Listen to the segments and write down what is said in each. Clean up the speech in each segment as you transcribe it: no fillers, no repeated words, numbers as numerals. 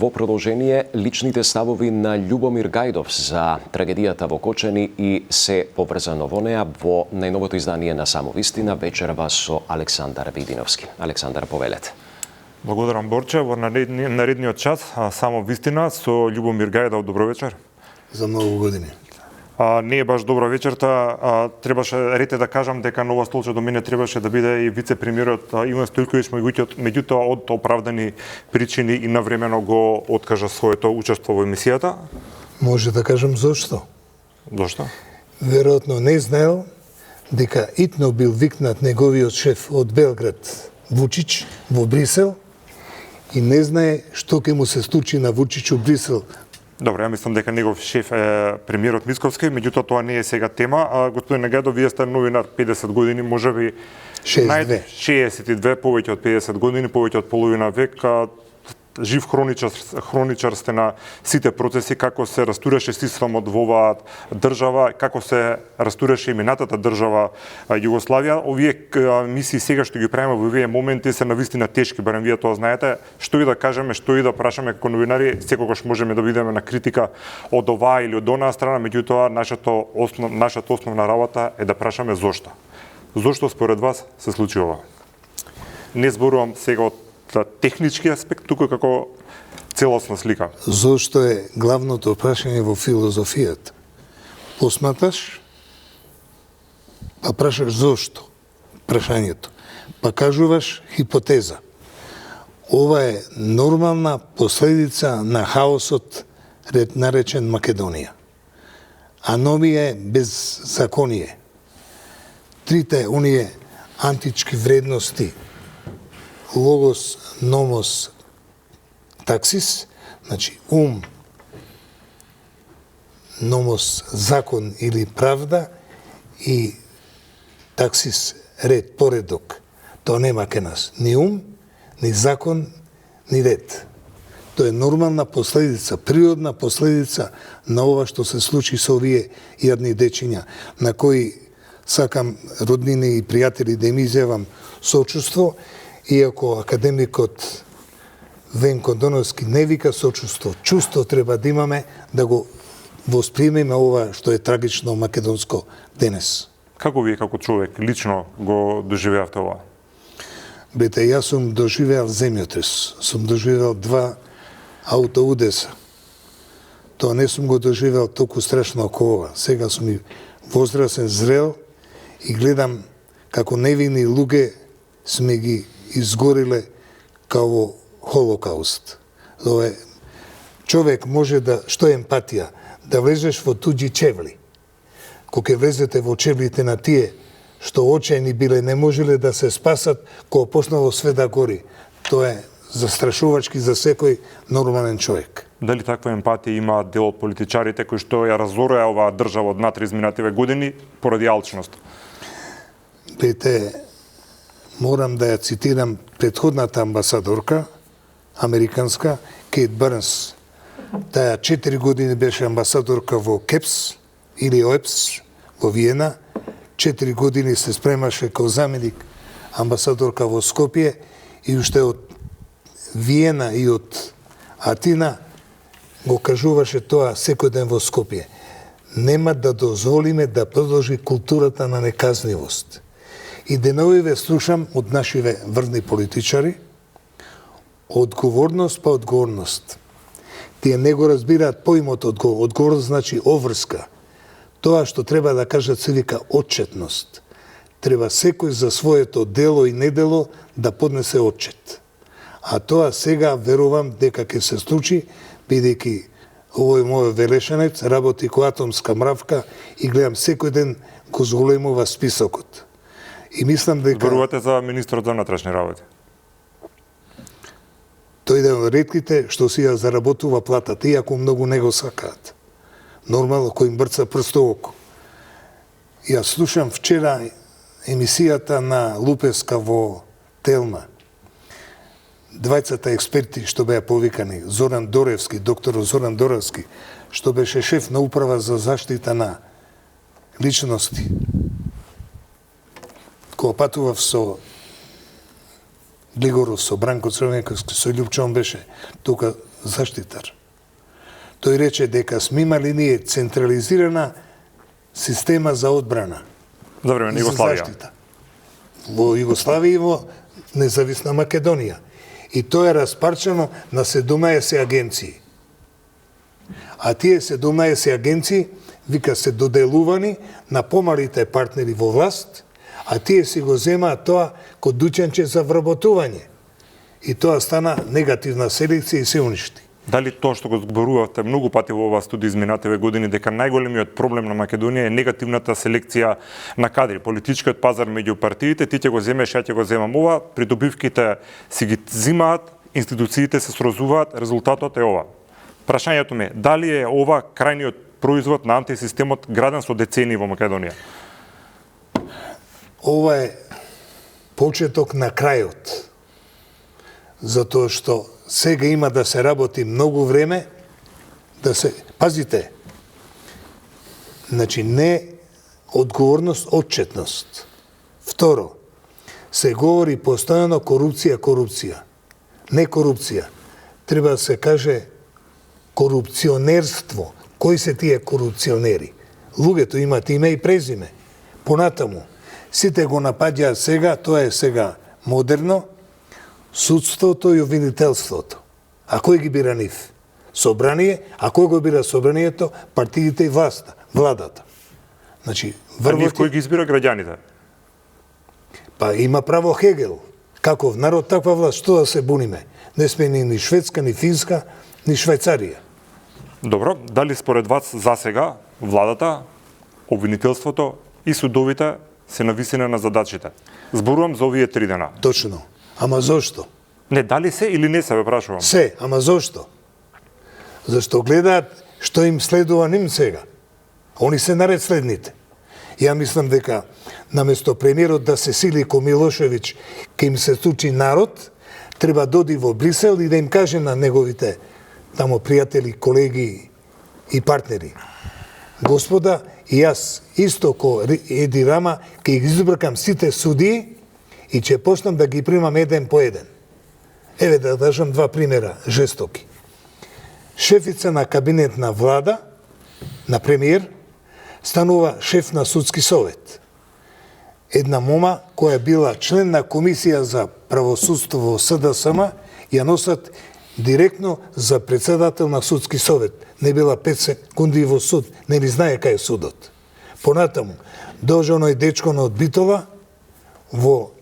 во продолжение личните ставови на Љубомир Гајдов за трагедијата во Кочани и се поврзано во неа во најновото издание на Само вистина вечерва со Александар Видиновски. Александар, повелете. Благодарам, Борче. Во наредниот час Само вистина со Љубомир Гајдов. Добро вечер. За многу години. Не е баш добра вечерта. Требаше рете да кажам дека на ова столче до мене требаше да биде и вице-премиерот Иван Стојковиќ, меѓутоа од оправдани причини и навремено го откажа своето учество во емисијата. Може да кажам зошто. Зошто? Веројатно не знаел дека итно бил викнат неговиот шеф од Белград, Вучич, во Брисел и не знае што ќе му се случи на Вучич у Брисел. Добро, ја мислам дека негов шеф е премиерот Мицковски, меѓутоа тоа не е сега тема. Господин Гајдов, вие сте новинар 50 години, можеби 62, повеќе од 50 години, повеќе од половина век. Жив хроничар сте на сите процеси, како се растураше системот во оваа држава, како се растураше и минатата држава Југославија. Овие мисии сега што ги правиме во овие моменти се навистина тешки, барем вие тоа знаете. Што и да кажеме, што и да прашаме како новинари, секогаш можеме да бидеме на критика од оваа или од онаа страна, меѓутоа нашата основна работа е да прашаме зошто. Зошто според вас се случи ова? Не зборувам сега од технички аспект, туку како целосна слика. Зошто е главното прашање во филозофијата. Посматаш, па прашаш зошто прашањето, па кажуваш хипотеза. Ова е нормална последица на хаосот наречен Македонија. Аномија е беззаконие. Трите оние антички вредности логос, номос, таксис, значи ум, номос, закон или правда и таксис, ред, поредок. Тоа нема ке нас ни ум, ни закон, ни ред. Тоа е нормална последица, природна последица на ова што се случи со овие јадни дечиња, на кои сакам роднини и пријатели да им изјавам сочувство, иако академикот Венко Доновски не вика сочувство, чувство треба да имаме да го восприемеме ова што е трагично македонско денес. Како вие како човек лично го доживеавте ова? Бете, јас сум доживеал земјотрес, сум доживеал 2 аутоудеса. Тоа не сум го доживеал толку страшно како ова. Сега сум и возрасен, зрел и гледам како невини луѓе сме ги изгориле као Холокауст. Човек може да, што е емпатија? Да влезеш во туѓи чевли. Кога ќе влезете во чевлите на тие што очајни биле, не можеле да се спасат, кога почнало све да гори. Тоа е застрашувачки за секој нормален човек. Дали таква емпатија има дел од политичарите кои што ја разорија оваа држава од натре изминативе години поради алчност? Бете, морам да ја цитирам претходната амбасадорка, американска, Кейт Барнс. Таа 4 години беше амбасадорка во КЕПС или ОЕПС во Виена. 4 години се спремаше као заменик амбасадорка во Скопје и уште од Виена и од Атина го кажуваше тоа секој ден во Скопје. Нема да дозволиме да продолжи културата на неказнивост. И деновиве слушам од нашиве врвни политичари одговорност па одговорност. Тие не го разбираат поимот одговорност значи обврска. Тоа што треба да кажат се вика отчетност. Треба секој за своето дело и недело да поднесе отчет. А тоа сега верувам дека ќе се случи, бидејќи овој мој велешанец работи ко атомска мравка и гледам секој ден го зголемува списокот. И мислам дека зборувате за министрот за внатрешни работи. Тој е од ретките што си ја заработува платата, иако многу не го сакаат. Нормално кој им брца прст око. Ја слушам вчера емисијата на Лупеска во Телма. Двајцата експерти што беа повикани, Зоран Доревски, доктор Зоран Доревски, што беше шеф на управа за заштита на личности. Кога патував со Глигоров, со Бранко Црвенковски, со Љупчо, он беше тука заштитар. Тој рече дека сме имали ние централизирана система за одбрана. За време на Југославија. Во Југославија и во независна Македонија. И тоа е распарчено на 17 агенции. А тие 17 агенции, вика, се доделувани на помалите партнери во власт, а тие си го земаат тоа код дученче за вработување. И тоа стана негативна селекција и се уништи. Дали тоа што го зборувавте многу пати во оваа студија изминативе години, дека најголемиот проблем на Македонија е негативната селекција на кадри, политичкиот пазар меѓу партиите, ти ќе го земеш, ја ќе го земам ова, придобивките си ги зимаат, институциите се срозуваат, резултатот е ова. Прашањето ми е, дали е ова крајниот производ на антисистемот граден со децении во Македонија? Ова е почеток на крајот. Затоа што сега има да се работи многу време, да се... Пазите, значи не одговорност, отчетност. Второ, се говори постојано корупција. Не корупција. Треба да се каже корупционерство. Кои се тие корупционери? Луѓето имат име и презиме. Понатаму, сите го напаѓаат сега, тоа е сега модерно, судството и обвинителството. А кој ги бира нив? Собрание, а кој го бира собранието? Партиите и власта, владата. Значи, А нив кој ги избира граѓаните? Па има право Хегел. Каков народ, таква власт, што да се буниме? Не сме ни Шведска, ни Финска, ни Швајцарија. Добро, дали според вас засега владата, обвинителството и судовите се нависина на задачите? Зборувам за овие 3 дена. Точно. Ама зошто? Не, дали се или не се, ве прашувам? Се, ама зошто? Зашто гледаат што им следува ним сега. Они се наред следните. Ја мислам дека наместо премиерот да се сили ко Милошевиќ ке им се случи народ, треба доди во Брисел и да им каже на неговите тамо пријатели, колеги и партнери. Господа, и јас исто ко Еди Рама ке ги избркам сите судии и ќе почнам да ги примам еден по еден. Еве да дажам 2 примера жестоки. Шефица на кабинет на влада, на премиер, станува шеф на судски совет. Една мома која била член на комисија за правосудство во СДСМ, ја носат директно за председател на судски совет. Не била 5 секунди во суд, не ли знае кај е судот. Понатаму, дожа оној дечко на од Битола во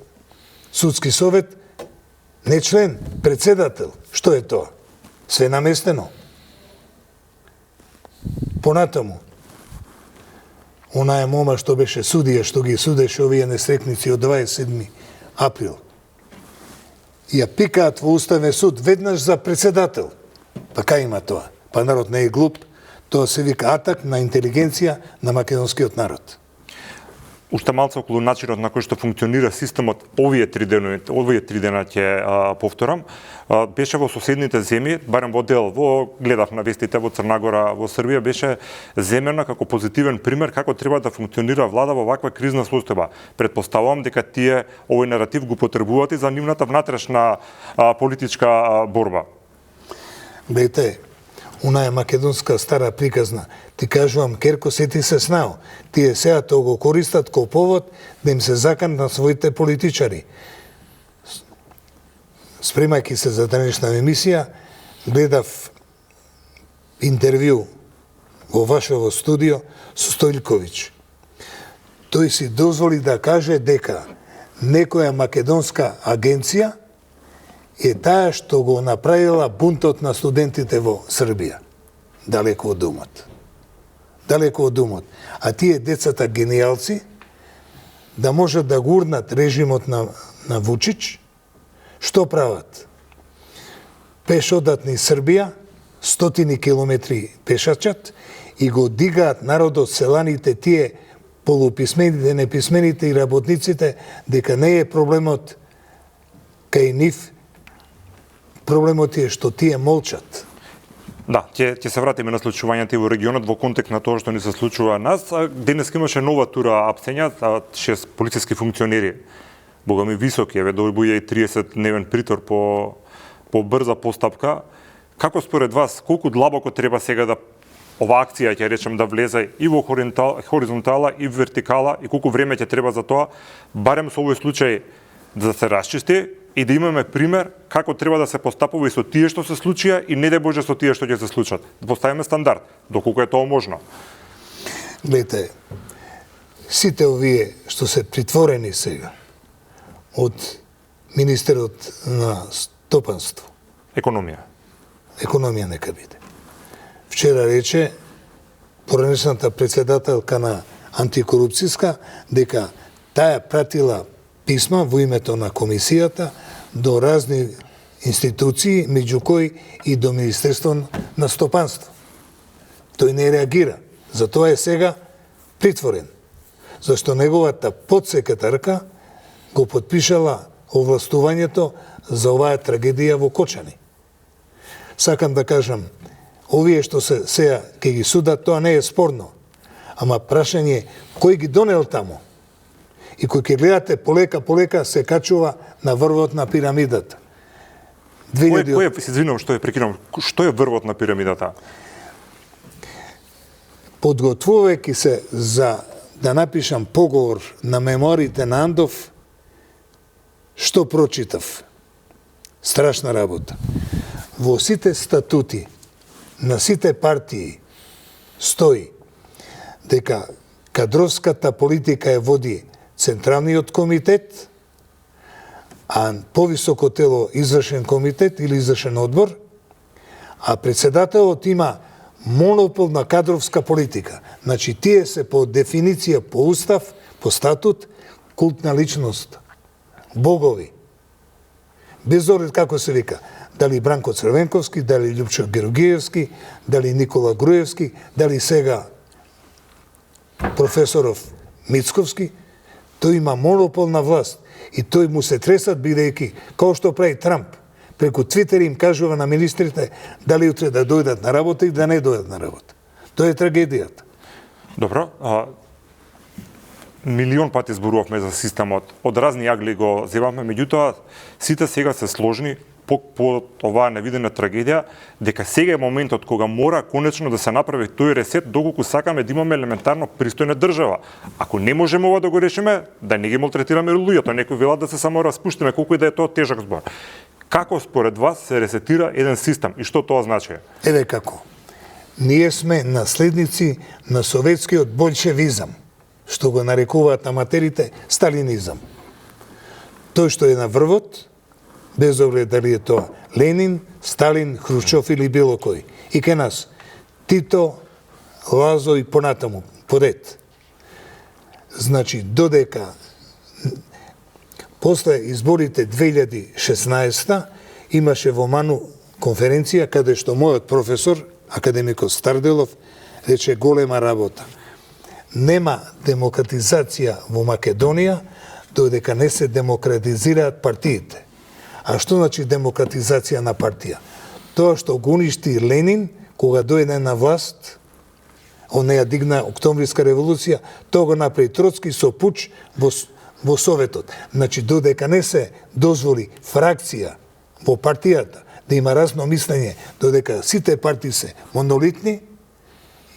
судски совет, не член, председател. Што е тоа? Све наместено. Понатаму, онаа мома што беше судија, што ги судеше овие несрекници од 27 април, ја пикаат во Уставен суд веднаш за председател. Па кај има тоа? Па народ не е глуп, тоа се вика атак на интелигенција на македонскиот народ. Уште малце околу начинот на кој што функционира системот овие 3 дена ќе повторам, беше во соседните земји, барем во дел, гледав на вестите во Црна Гора, во Србија, беше земена како позитивен пример како треба да функционира влада во ваква кризна состојба. Претпоставувам дека тие овој наратив го потребуваат и за нивната внатрешна политичка борба. Гледате, она е македонска стара приказна. Ти кажувам, Керко, се ти се снал. Тие сега тоа го користат ко повод да им се закан на своите политичари. Спремајќи се за денешна емисија, гледав интервју во вашево студио со Стојлковиќ. Тој си дозволи да каже дека некоја македонска агенција е таа што го направила бунтот на студентите во Србија. Далеко од думот. Далеко од думот. А тие децата гениалци да можат да гурнат режимот на Вучич, што прават? Пеш одат низ Србија, 100 километри пешачат и го дигаат народот, селаните, тие полуписмените, неписмените и работниците, дека не е проблемот кај нив, проблемот е што тие молчат. Да, ќе се вратиме на случувањата и во регионот во контекст на тоа што ни се случува нас. Денес имаше нова тура апсења, 6 полициски функционери, богами високи, добија и 30-дневен притвор по брза постапка, Како според вас, колку длабоко треба сега да ова акција, ќе речем, да влезе и во хоризонтала и вертикала, и колку време ќе треба за тоа, барем со овој случај да се расчисти и да имаме пример како треба да се постапува и со тие што се случија и не дај Боже со тие што ќе се случат. Да поставиме стандард, доколку е тоа можно. Гледате, сите овие што се притворени сега од министерот на стопанство, економија нека биде. Вчера рече поранешната председателка на антикорупцијска дека таа пратила писма во името на комисијата до разни институции, меѓу кои и до Министерство на стопанство. Тој не реагира. Затоа е сега притворен. Зашто неговата подсекретарка го подпишала овластувањето за оваа трагедија во Кочани. Сакам да кажам, овие што се сега ќе ги судат, тоа не е спорно. Ама прашање кој ги донел таму? И кој ќе гледате полека се качува на врвот на пирамидата. Кој е, се извинувам што е прекинувам, што е врвот на пирамидата? Подготвувајќи се за да напишам поговор на мемориите на Андов, што прочитав? Страшна работа. Во сите статути на сите партии стои дека кадровската политика ја води Централниот комитет, а повисоко тело извршен комитет или извршен одбор, а председателот има монопол на кадровска политика. Значи, тие се по дефиниција, по устав, по статут, култна личност, богови. Без оглед како се вика, дали Бранко Црвенковски, дали Љупчо Георгиевски, дали Никола Груевски, дали сега професоров Мицковски, тој има монопол на власт и тој му се тресат бидејќи, како што прави Трамп, преку Твитер им кажува на министрите дали утре да дојдат на работа и да не дојдат на работа. Тоа е трагедијата. Добро, милион пати зборувавме за системот, од разни јагли го зевавме, меѓутоа сите сега се сложни по оваа невидена трагедија, дека сега е моментот кога мора конечно да се направи тој ресет, доколку сакаме да имаме елементарно пристојна држава. Ако не можеме ова да го решиме, да не ги малтретираме луѓето, некои велат да се само распуштиме, колку и да е тоа тежок збор. Како според вас се ресетира еден систем и што тоа значи? Еве како. Ние сме наследници на советскиот большевизам, што го нарекуваат аматерите сталинизам. Тој што е на врвот, без оглед дали е тоа Ленин, Сталин, Хрушчов или било кој. И ке нас Тито, Лазо и понатаму, поред. Значи, додека после изборите 2016 имаше во Ману конференција каде што мојот професор, академикот Старделов, рече голема работа. Нема демократизација во Македонија додека не се демократизираат партиите. А што значи демократизација на партија? Тоа што го уништи Ленин, кога дојде на власт, он не ја дигна Октомвриска револуција, тоа го направи Троцки со пуч во Советот. Значи, додека не се дозволи фракција во партијата да има разно мислење, додека сите партии се монолитни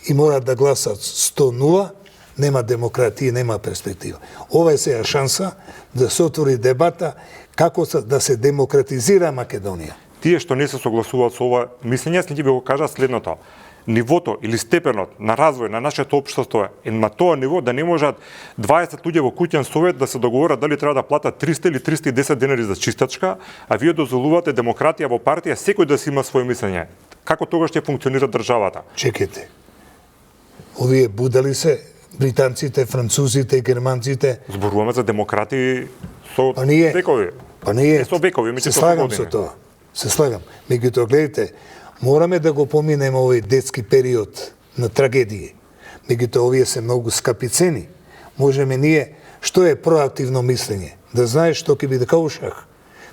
и мораат да гласат 100-0, нема демократија, нема перспектива. Ова е сега шанса да се отвори дебата како да се демократизира Македонија. Тие што не се согласуваат со ова мислење, ќе ви го кажа следното. Нивото или степенот на развој на нашето општество е на тоа ниво да не можат 20 луѓе во куќен совет да се договорат дали треба да платат 300 или 310 денари за чистачка, а вие дозволувате демократија во партија секој да си има своје мислење. Како тогаш ќе функционира државата? Чекайте. Овие будали се британците, французите, германците. Зборуваме за демократи со векови. Па ние со векови, се слагам со тоа. Се слагам. Меѓутоа, гледайте, мораме да го поминеме овој детски период на трагедии. Меѓутоа, овие се многу скапи цени. Можеме ние, што е проактивно мислење? Да знаеш што ќе биде као шах.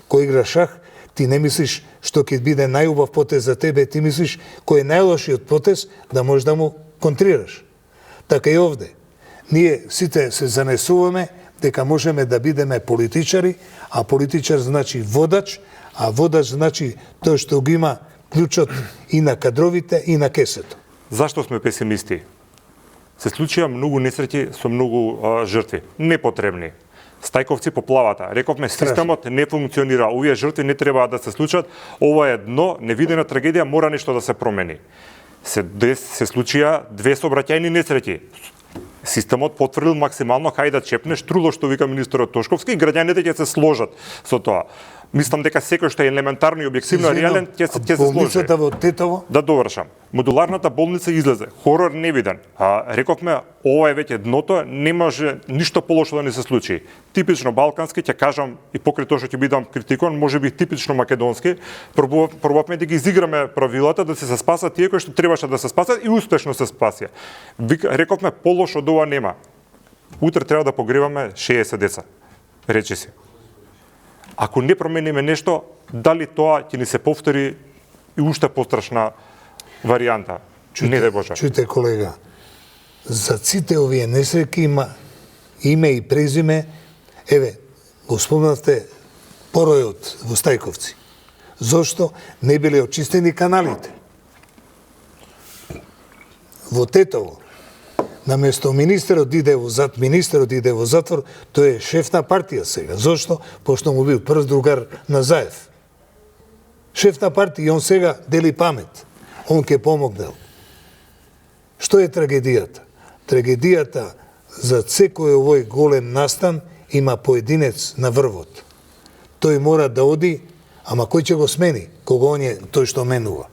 Кој игра шах, ти не мислиш што ќе биде најубав потез за тебе, ти мислиш кој е најлошиот потез да можеш да му контрираш. Така и овде. Ние сите се занесуваме дека можеме да бидеме политичари, а политичар значи водач, а водач значи тој што го има клучот и на кадровите и на кесето. Зашто сме песимисти? Се случија многу несреќи со многу жртви, непотребни. Стајковци поплавата. Рековме, системот не функционира, овие жртви не треба да се случат, ова е дно, невидена трагедија, мора нешто да се промени. Се случија 2 сообраќајни несреќи. Системот потврдил максимално кај да чепнеш труло, што вика министерот Тошковски, и граѓаните ќе се сложат со тоа. Мислам дека секој што е елементарно и објективно реален ќе се сложи. Болницата во Тетово? Да довршам. Модуларната болница излезе. Хорор невиден. Рековме, ова е веќе дното, не може ништо полошо да не се случи. Типично балкански, ќе кажам и покрај тоа што ќе бидам критикон, можеби типично македонски, пробувавме да ги изиграме правилата да се спасат тие кои што требаше да се спасат и успешно се спасија. Рековме, полошо од ова нема. Утре треба да погреваме 60 деца. Речи си. Ако не промениме нешто, дали тоа ќе ни се повтори и уште пострашна варијанта? Не дај Боже. Чујте, колега, за сите овие несреќи има име и презиме. Еве, го спомнавте поројот во Стајковци. Зошто не биле очистени каналите? Во Тетово, наместо министерот иде во затвор, тој е шеф на партија сега. Зошто? Пошто му бил прв другар на Заев. Шеф на партија и он сега дели памет. Он ке помогнел. Што е трагедијата? Трагедијата за секој овој голем настан има поединец на врвот. Тој мора да оди, ама кој ќе го смени? Кого он е тој што менува?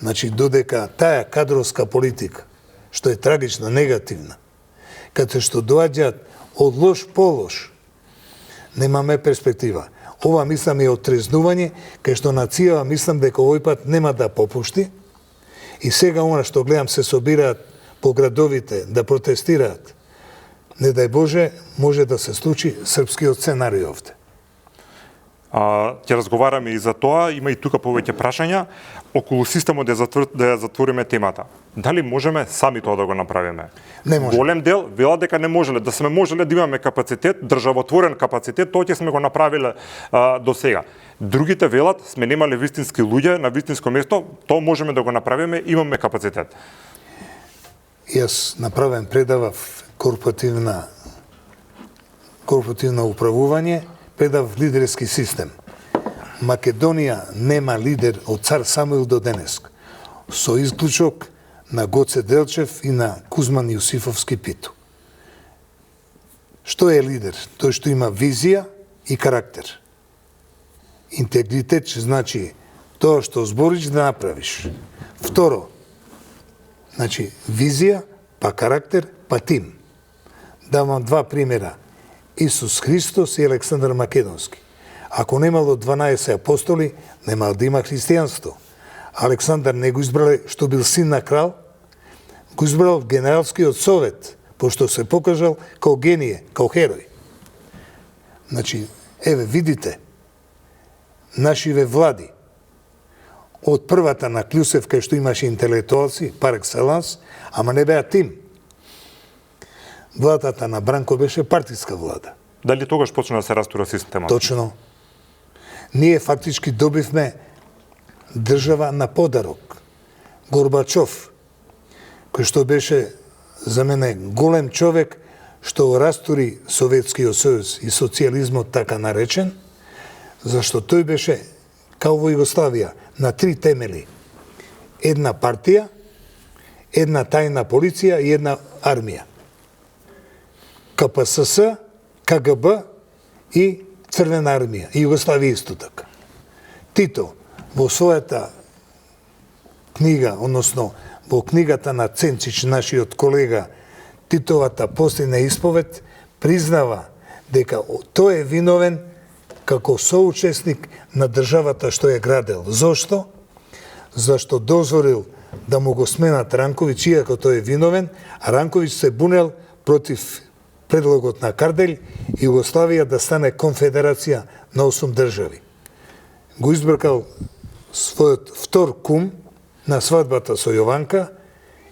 Значи, додека таа кадровска политика, што е трагична, негативна, каде што доаѓаат од лош по лош, немаме перспектива. Ова мислам е отрезнување, кај што нацијава мислам дека овој пат нема да попушти, и сега она што гледам се собираат по градовите да протестираат, не дај Боже, може да се случи српскиот сценариј овде. Ќе разговараме и за тоа, има и тука повеќе прашања околу системот да ја затвориме темата. Дали можеме сами тоа да го направиме? Не може. Голем дел велат дека не можеле, да сме можеле да имаме капацитет, државотворен капацитет, тоа ќе сме го направиле до сега. Другите велат сме немале вистински луѓе на вистинско место, тоа можеме да го направиме, имаме капацитет. Јас направен предавав корпоративно управување, предав лидерски систем. Македонија нема лидер од цар Самуил до денес, со исклучок на Гоце Делчев и на Кузман Јусифовски Питу. Што е лидер? Тој што има визија и карактер. Интегритет значи тоа што збориш да направиш. Второ, значи визија, па карактер, па тим. Давам 2 примера. Исус Христос и Александар Македонски. Ако немало 12 апостоли, немало да има христијанство. Александар не го избрале што бил син на крал, го избрал генералскиот совет, пошто се покажал као гение, као херој. Значи, еве, видите, нашиве влади, од првата на Клюсев, кај што имаше интелектуалци, пар екселанс, ама не беа тим. Владата на Бранко беше партиска влада. Дали тогаш почна да се растура системот? Точно. Ние фактички добивме држава на подарок. Горбачов, кој што беше за мене голем човек, што растури Советскиот сојуз и социјализмот така наречен, зашто тој беше, као во Југославија, на 3 темели. Една партија, една тајна полиција и една армија. КПСС, КГБ и Црвена армија, и Југославија исто така. Тито во својата книга, односно во книгата на Ценчич, нашиот колега, Титовата последна исповед, признава дека тој е виновен како соучесник на државата што е градел. Зошто? Зашто дозволил да му го сменат Ранковиќ, иако тој е виновен, а Ранковиќ се бунел против предлогот на Карделј и Југославија да стане конфедерација на 8 држави. Го избркал својот втор кум на свадбата со Јованка,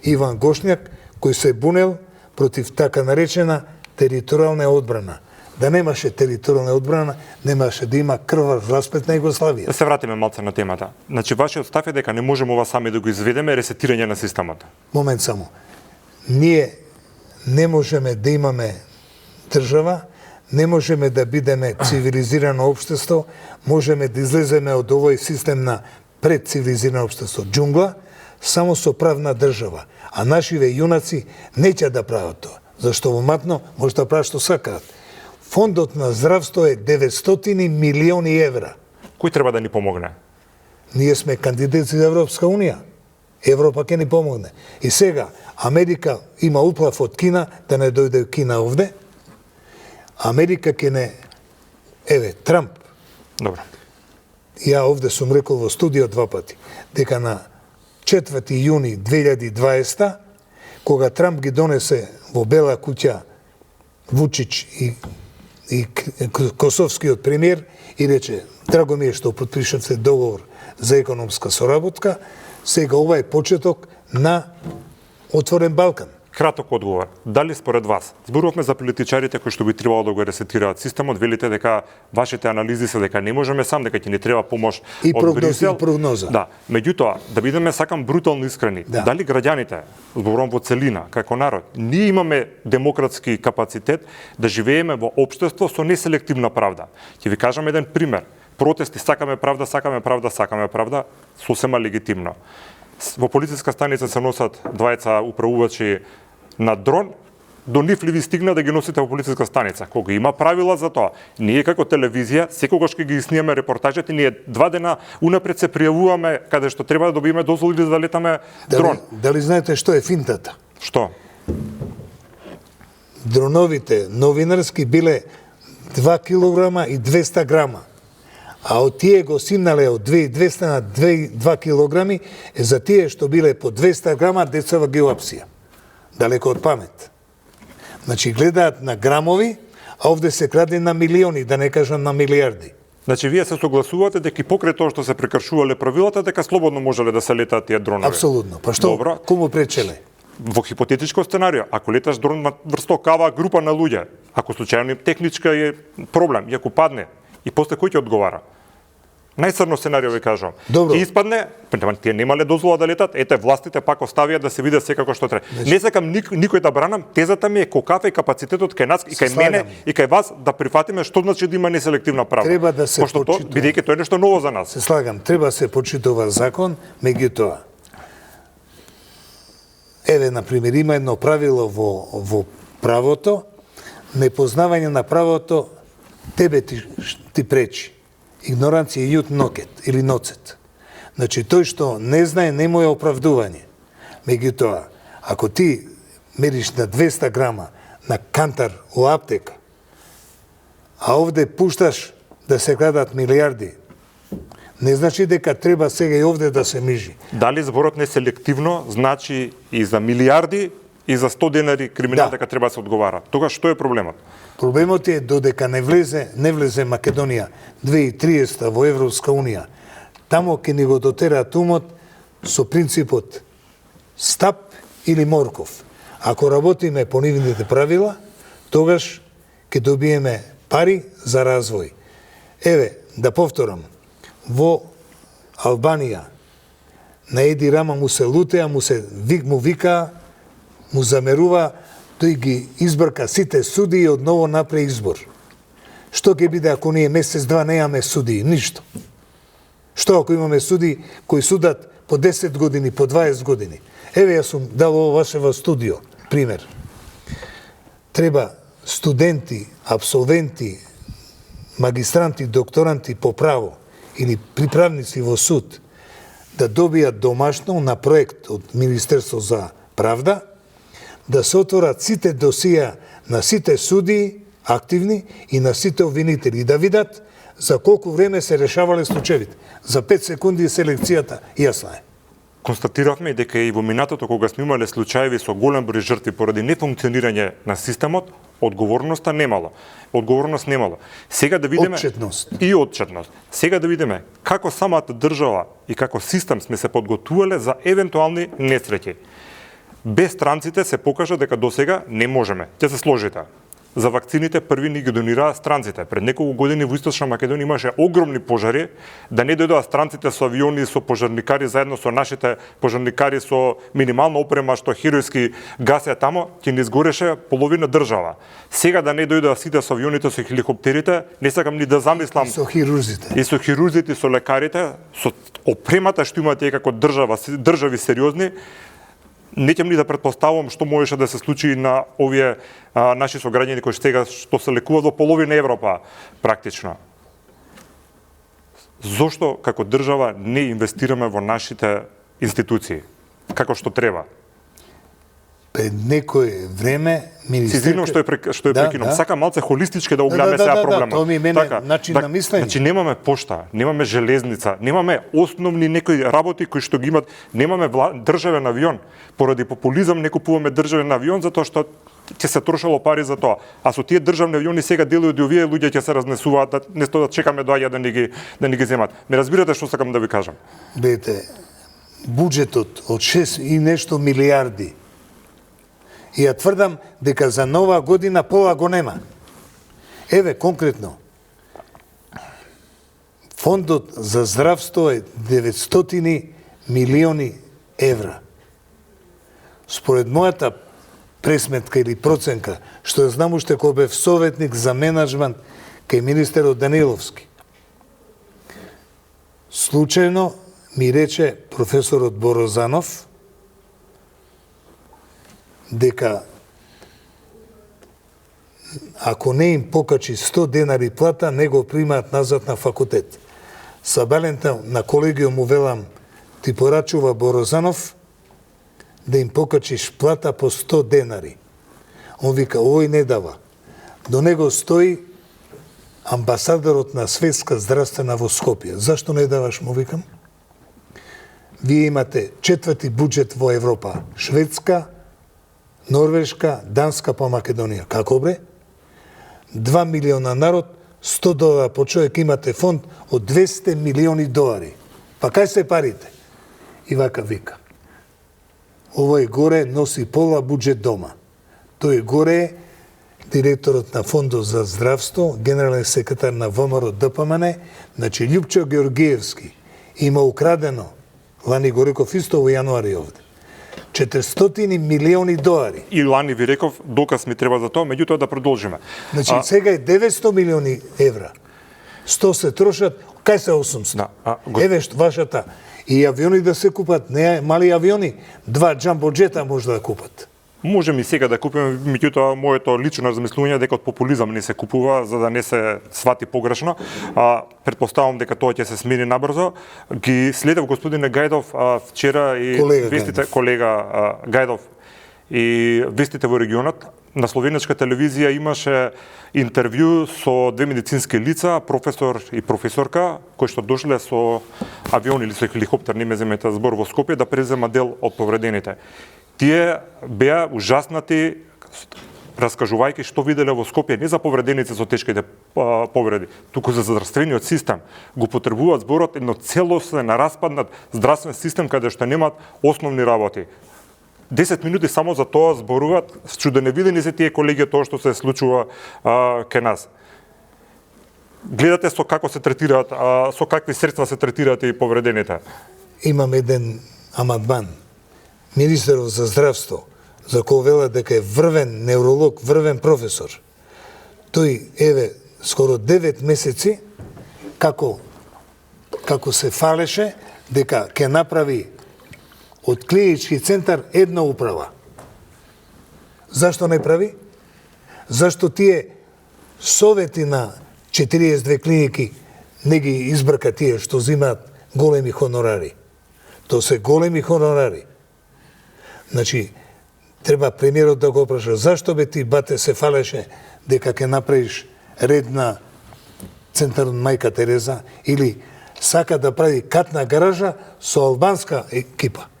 Иван Гошњак, кој се бунел против така наречена територијална одбрана. да немаше територијална одбрана, немаше да има крвав распет на Југославија. Да се вратиме малце на темата. Значи, вашиот став е дека не можеме ова сами да го изведеме, ресетирање на системот. Момент само. Ние не можеме да имаме држава, не можеме да бидеме цивилизирано општество, можеме да излеземе од овој систем на предцивилизирано општество џунгла, само со правна држава. А нашиве јунаци неќе да прават тоа, зашто во матно може да прават што сакаат. Фондот на здравство е 900 милиони евра. Кој треба да ни помогне? Ние сме кандидати за Европска унија. Европа ќе ни помогне. И сега, Америка има уплав од Кина, да не дојде Кина овде. Америка ќе не... Еве, Трамп. Добро. Ја овде сум рекол во студио 2 пати, дека на 4 јуни 2020, кога Трамп ги донесе во Бела куќа Вучич и Косовскиот премиер и рече, драго ми е што потпишавте договор за економска соработка, сега ова е почеток на отворен Балкан. Краток одговор. Дали според вас, зборувавме за политичарите кои што би требало да го ресетираат системот, велите дека вашите анализи се дека не можеме сам, дека ќе ни треба помош од Брисел. И прогноза. Да, меѓутоа, да бидеме сакам брутално искрени, дали граѓаните, зборувам во целина, како народ, ние имаме демократски капацитет да живееме во општество со неселективна правда. Ќе ви кажам еден пример. Протести сакаме правда, сакаме правда, сакаме правда, сосема легитимно. Во полициска станица се носат двајца управувачи на дрон, до нив ли ви стигна да ги носите во полициска станица? Кога има правила за тоа. Ние како телевизија, секогаш ќе ги снимаме репортажите, ние 2 дена унапред се пријавуваме каде што треба да добиеме дозволи да летаме дрон. Дали знаете што е финтата? Што? Дроновите новинарски биле 2 килограма и 200 грама. А од тие го симнале од 2200 на 2 килограми е за тие што биле по 200 грама децова геопсија. Далеко од памет. Значи гледаат на грамови, а овде се краде на милиони, да не кажам на милиарди. Значи вие се согласувате дека и покрај тоа што се прекршувале правилата, дека слободно можеле да се летаат тие дронови? Апсолутно. Па што? Добро. Кому пречеле? Во хипотетичко сценарио, ако леташ дрон врз кава група на луѓе, ако случајно техничка е проблем, и ако падне, и после кој ќе одговара? Најцрно сценарио ви кажам. Добро. Ќе испадне, тие немале дозвола да летат, ете властите пак оставија да се види секако што треба. Не сакам никој да бранам, тезата ми е колкав е капацитетот кај нас и кај мене и кај вас да прифатиме што значи да има неселективна правда. Треба да се почитува. Бидејќи тоа е нешто ново за нас. Се слагам, треба се почитува закон, меѓутоа. Еве, например, има едно правило во правото, непознавање на правото тебе ти пречи. Игноранција е јут нокет или ноцет. Значи, тој што не знае, нема е оправдување. Меѓутоа, ако ти мериш на 200 грама на кантар у аптека, а овде пушташ да се крадат милиарди, не значи дека треба сега и овде да се мижи. Дали зборот неселективно значи и за милиарди и за 100 денари криминал дека треба да се одговара? Тогаш што е проблемот? Проблемот е додека не влезе Македонија 2030 во Европска унија, тамо ќе ни го дотераат умот со принципот стап или морков. Ако работиме по нивните правила, тогаш ќе добиеме пари за развој. Еве, да повторам, во Албанија на Еди Рама му се лутеа, му вика, му замерува, тој ги избрка сите судии и одново напре избор. Што ќе биде ако ние месец-два немаме судии? Ништо. Што ако имаме судии кои судат по 10 години, по 20 години? Еве, јас сум дал ово вашево студио, пример. Треба студенти, абсолвенти, магистранти, докторанти по право или приправници во суд да добијат домашно на проект од Министерство за правда, да се отворат сите досија на сите судии активни и на сите обвинители и да видат за колку време се решавале случаевите. За 5 секунди селекцијата јасна е. Констатиравме дека и во минатото кога сме имале случаеви со голем број жртви поради нефункционирање на системот, одговорност немало. Сега да видиме отчетност. Сега да видиме како самата држава и како систем сме се подготувале за евентуални несреќи. Без странците се покажа дека досега не можеме. Ќе се сложите. за вакцините први ни ги донираа странците. Пред неколку години во Источна Македонија имаше огромни пожари, да не дојдоа странците со авиони, со пожарникари, заедно со нашите пожарникари со минимална опрема што херојски гасеа тамо, ќе не изгореше половина држава. Сега да не дојдоа сите со авионите, со хеликоптерите, не сакам ни да замислам. Со хирурзите. И со хирурзите, со лекарите, со опремата што имате како држави сериозни, не ќе ни да претпоставувам што можеше да се случи на овие наши сограѓани кои сега што се лекуваат во половина Европа практично. Зошто како држава не инвестираме во нашите институции како што треба? Пред некое време Си извинувам што е прекинувам. Сакам малце холистички да го гледаме сега проблемот. Тоа ми мене начин на мислење. Значи немаме пошта, немаме железница, немаме основни некои работи кои што ги имат, немаме државен авион. Поради популизам не купуваме државен авион затоа што ќе се трошело пари за тоа. А со тие државни авиони сега делуваат и овие луѓе ќе се разнесуваат, вместо да чекаме доаѓа да ни ги земат. Ме разбирате што сакам да ви кажам? Бете, буџетот од 6 и нешто милиарди. И ја тврдам дека за нова година пола го нема. Еве, конкретно, фондот за здравство е 900 милиони евра. Според мојата пресметка или проценка, што ја знам уште кога бев советник за менеджмент кај министерот Даниловски. Случајно ми рече професорот Борозанов дека ако не им покачи 100 денари плата, не го примаат назад на факултет. Сабаленте на колегиум му велам, ти порачува Борозанов да им покачиш плата по 100 денари. Он вика, овој не дава. До него стои амбасадорот на Светска здравствена во Скопје. Зашто не даваш, му викам? Вие имате 4ти буџет во Европа. Шведска, Норвешка, Данска па Македонија. Како бре? 2 милиона народ, $100 по човек, имате фонд од 200 милиони долари. Па кај се парите? И вака вика. Овој горе носи пола буџет дома. Тој горе е директорот на фондот за здравство, генерален секретар на ВМРО ДПМН, значи Љупчо Георгиевски има украдено, лани го реков исто во јануари овде, 400 милиони долари. И лани ви реков, доказ ми треба за тоа, меѓутоа да продолжиме. Значи, сега е 900 милиони евра. 100 се трошат, кај се 800? Да, Еве што вашата. И авиони да се купат, не мали авиони, 2 джамбоџета може да купат. Можеме и сега да купиме, меѓутоа моето лично размислување дека од популизам не се купува за да не се свати погрешно. Предпоставам дека тоа ќе се смени набрзо. Ги следев господине Гајдов вчера и колега Гајдов и вестите во регионот. На словенечка телевизија имаше интервју со две медицински лица, професор и професорка, кои што дошле со авион или со хеликоптер, не ме земете збор, во Скопје да презема дел од повредените. Тие беа ужаснати, раскажувајќи што виделе во Скопје, не за повреденици со тешките повреди, туку за здравствениот систем. Го потребуваат зборот едно целосен распаднат здравствен систем каде што немаат основни работи. 10 минути само за тоа зборуваат, чуденевидени се тие колеги тоа што се случува кај нас. Гледате со како се третираат, со какви средства се третираат и повредените. Имам еден амандман. Министерот за здравство, за кој вела дека е врвен невролог, врвен професор. Тој, еве, скоро 9 месеци, како се фалеше, дека ќе направи од клинички центар една управа. Зашто не прави? Зашто тие совети на 42 клиники не ги избрка тие што земаат големи хонорари. Тоа се големи хонорари. Значи, треба премиерот да го праша, зашто бе ти, бате, се фалеше дека ќе направиш ред на центарот Мајка Тереза или сака да прави катна гаража со албанска екипа.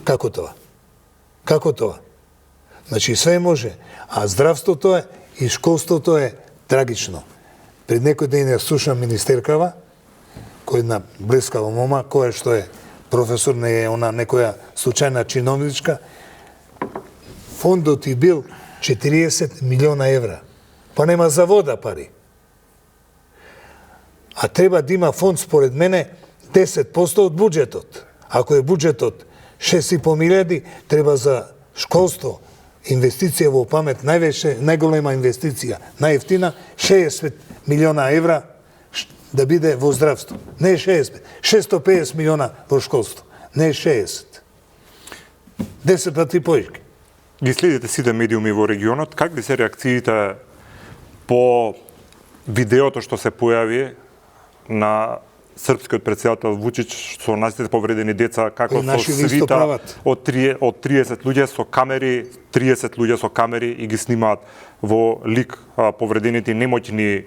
Како тоа? Како тоа? Значи, све може. А здравството е и школството е трагично. Пред некој ден ја слушам министеркава, кој една блескава мома, која што е професор, не е она некоја случајна чиновничка, фондот и бил 40 милиона евра. Па нема за вода пари. А треба да има фонд, според мене, 10% од буџетот. Ако е буџетот 6,5 милиарди, треба за школство, инвестиција во памет, најголема инвестиција, најефтина, 60 милиона евра да биде во здравство. Не 60, 650 милиона во школство. Не 60. 10 пати поише. Ги следите сите медиуми во регионот, как ли се реакциите по видеото што се појави на српскиот председател Вучич со насите повредени деца, како со свита од 30 луѓе со камери, 30 луѓе со камери и ги снимаат во лик повредените немоќни,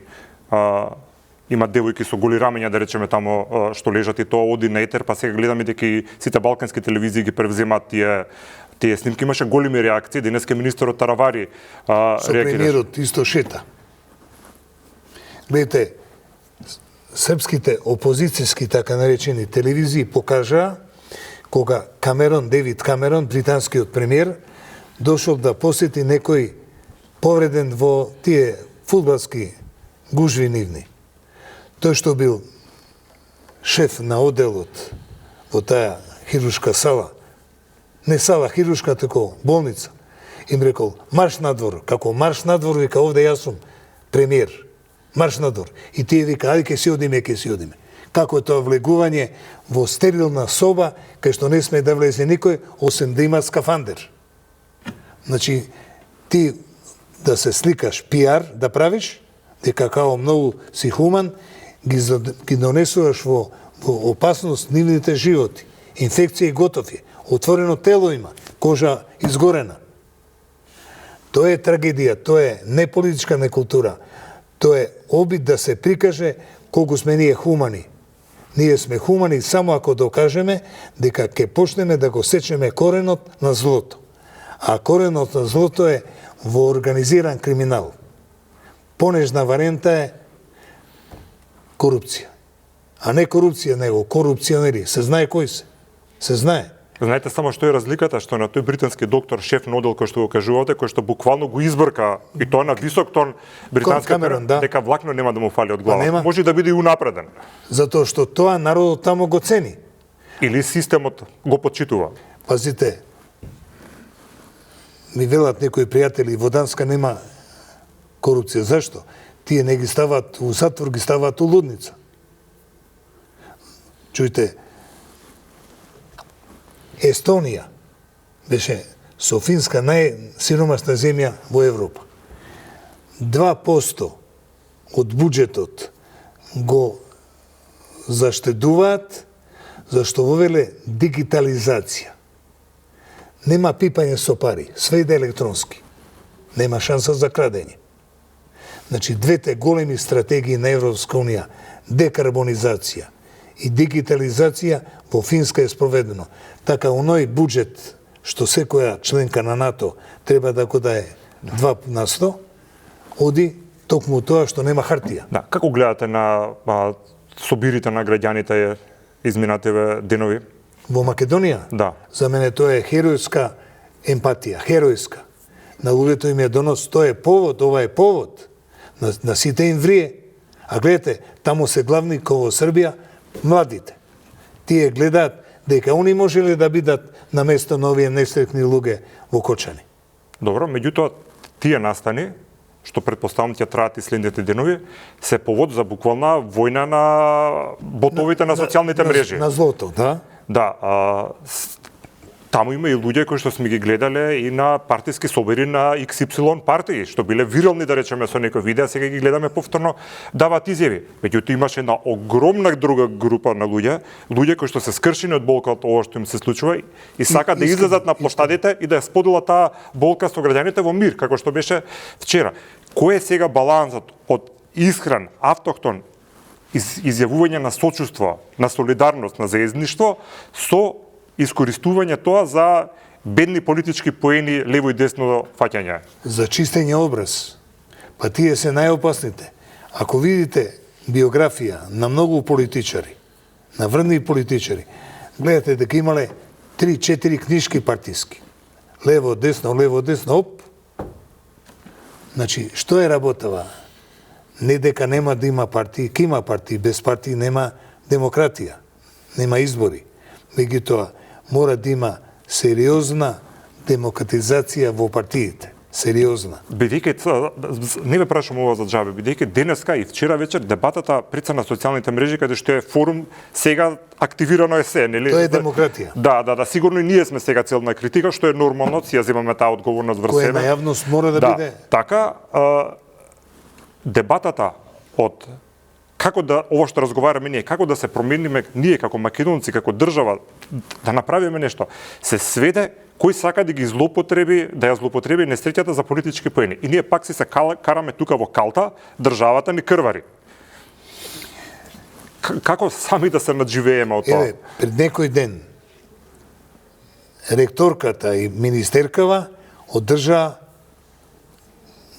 имат девојки со голи рамења, да речеме тамо што лежат, и тоа оди на етер, па сега гледаме дека и сите балкански телевизии ги превземат тие снимки. Имаше големи реакции, денеска министерот Таравари со реагира. премиерот исто шета. Гледате, српските опозицијски, така наречени телевизии покажаа кога Девид Камерон, британскиот премиер, дошол да посети некој повреден во тие фудбалски гужви нивни. Тој што бил шеф на оделот во таа хируршка сала, не сала хируршка, тако болница, им рекол, марш надвор. Како марш надвор, вика, овде јас сум премиер. Марш надвор. И тие вика, ајде ке си одиме. Како е тоа влегување во стерилна соба, кај што не сме да влезе никој, осем да има скафандер. Значи, ти да се сликаш пиар, да правиш, дека као многу си хуман, ги донесуваш во опасност нивните животи. Инфекција и готов е. Отворено тело има, кожа изгорена. Тоа е трагедија, тоа е не политичка некултура. Тоа е обид да се прикаже колку сме ние хумани. Ние сме хумани само ако докажеме дека ќе почнеме да го сечеме коренот на злото. А коренот на злото е во организиран криминал. Понежна варијанта е корупција. А не корупција, него корупционери. Се знае кои се. Се знае. Знаете само што е разликата, што на тој британски доктор, шеф на одел кој што го кажувате, кој што буквално го избрка, и тоа на висок тон, британскиот Камерон, да. дека влакно нема да му фали од глава. Нема. Може да биде и унапреден. Затоа што тоа народот тамо го цени. Или системот го почитува. Пазите, ми велат некои пријатели, во Данска нема корупција. Зашто? Тие не ги стават у затвор, ги стават у лудница. Чујте, Естонија беше со Финска најсиромасна земја во Европа. 2% од буџетот го заштедуваат зашто вовеле дигитализација. Нема пипање со пари, све иде електронски. Нема шанса за крадење. Значи, двете големи стратегии на Европска Унија, декарбонизација и дигитализација, во Финска е спроведено. Така, оној буџет што секоја членка на НАТО треба да го дае 2%, оди токму тоа што нема хартија. Да, како гледате на собирите на граѓаните изминативе денови? Во Македонија? Да. За мене тоа е херојска емпатија, херојска. На луѓето им е донос, тоа е повод, ова е повод. На сите им врие. А гледате, таму се главни во Србија, младите. Тие гледаат дека они можеле да бидат на место на овие несреќни луѓе во Кочани. Добро, меѓутоа, тие настани, што предпоставам ќе траат и следните денови, се повод за буквална војна на ботовите на социјалните мрежи. На злото, да. Да, таму има и луѓе кои што сме ги гледале и на партиски собери на XY партии, што биле вирални, да речеме, со некои видеа, сега ги гледаме повторно, даваат изјави. Меѓутоа имаше една огромна друга група на луѓе кои што се скршени од болка од ова што им се случува и сакаат да излезат на плоштадите и да ја споделат таа болка со граѓаните во мир, како што беше вчера. Кој е сега балансот од искрен, автохтон изјавување на сочувство, на солидарност, на заедништво со искористување тоа за бедни политички поени лево и десно фаќање? За чистење образ. Па тие се најопасните. Ако видите биографија на многу политичари, на врвни политичари, гледате дека имале 3-4 книжки партиски. Лево, десно, оп, Значи, што е работава? Не дека нема да има партии, ке има партии, без партии нема демократија, нема избори. Меѓутоа, мора да има сериозна демократизација во партиите. Сериозна. Бидејќи не ве прашам ова за џабе, бидејќи денеска и вчера вечер дебатата прица на социјалните мрежи каде што е форум, сега активирано е се, нели? Тоа е демократија. Да, сигурно и ние сме сега цел на критика, што е нормално, си ја земаме таа одговорност врз себе. Која на јавност мора да биде. Така, дебатата од како да, ова што разговараме ние, како да се промениме ние како македонци, како држава, да направиме нешто, се сведе кој сака да ги злоупотреби, да ја злоупотреби несреќата за политички поени. И ние пак се караме тука во калта, државата ни крвари. Како сами да се надживееме од тоа? Еве, пред некој ден ректорката и министеркава одржа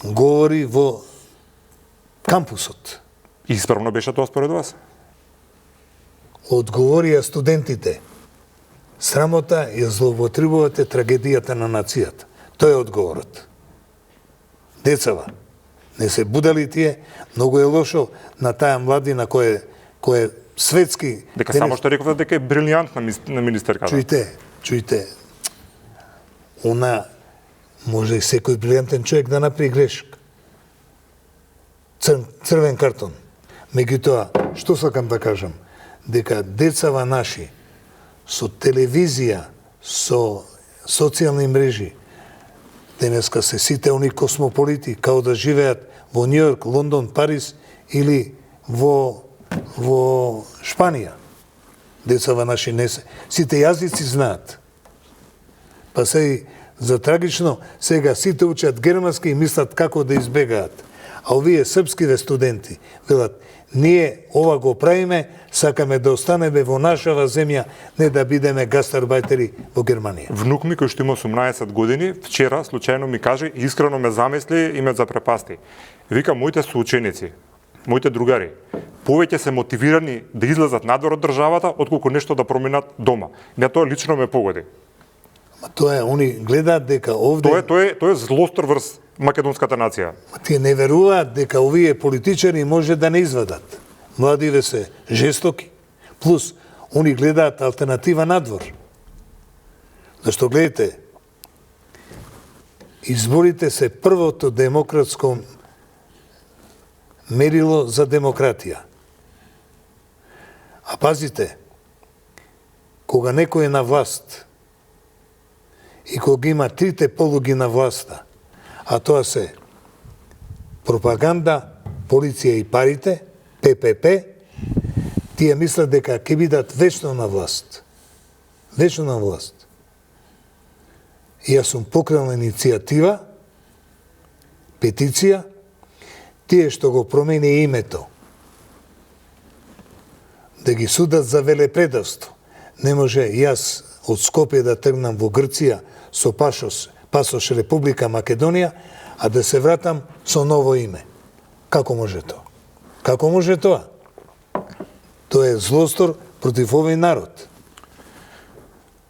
говори во кампусот. Исправно беше тоа според вас? Одговорија студентите. Срамота ја злоупотребувате трагедијата на нацијата. Тој е одговорот. Децава, не се будали тие, многу е лошо на таа младина кој е светски. Дека само што рековте дека е брилијантна на министерката. Чујте. Она може и секој брилијантен човек да направи грешка. Црвен картон. Меѓутоа, што сакам да кажам? Дека децава наши со телевизија, со социјални мрежи, денеска се сите они космополити, као да живеат во Њујорк, Лондон, Париз или во Шпанија. Децава наши не се. Сите јазици знаат. Па се за трагично, сега сите учат германски и мислат како да избегаат. А овие српскиве студенти велат, ние ова го правиме, сакаме да останеме во нашава земја, не да бидеме гастарбајтери во Германија. Внук ми, кој што има 18 години, вчера случајно ми каже, искрено ме замисли и ме запрепасти. Вика, моите соученици, моите другари, повеќе се мотивирани да излезат надвор од државата, отколку нешто да променат дома. Не, тоа лично ме погоди. Ма тоа е, они гледаат дека овде... Тоа е злостор врз македонската нација. Тие не веруваат дека овие политичари може да не извадат. Младиве се жестоки. Плюс, они гледаат алтернатива надвор. Зашто гледате, изборите се првото демократско мерило за демократија. А пазите, кога некој е на власт и кога има трите полуги на власта, а тоа се пропаганда, полиција и парите, ППП, тие мислат дека ќе бидат вечно на власт. Вечно на власт. И јас сум покренал иницијатива, петиција, тие што го промени името, да ги судат за велепредавство. Не може јас од Скопје да тргнам во Грција со пасош Република Македонија, а да се вратам со ново име. Како може тоа? Како може тоа? Тоа е злостор против овој народ.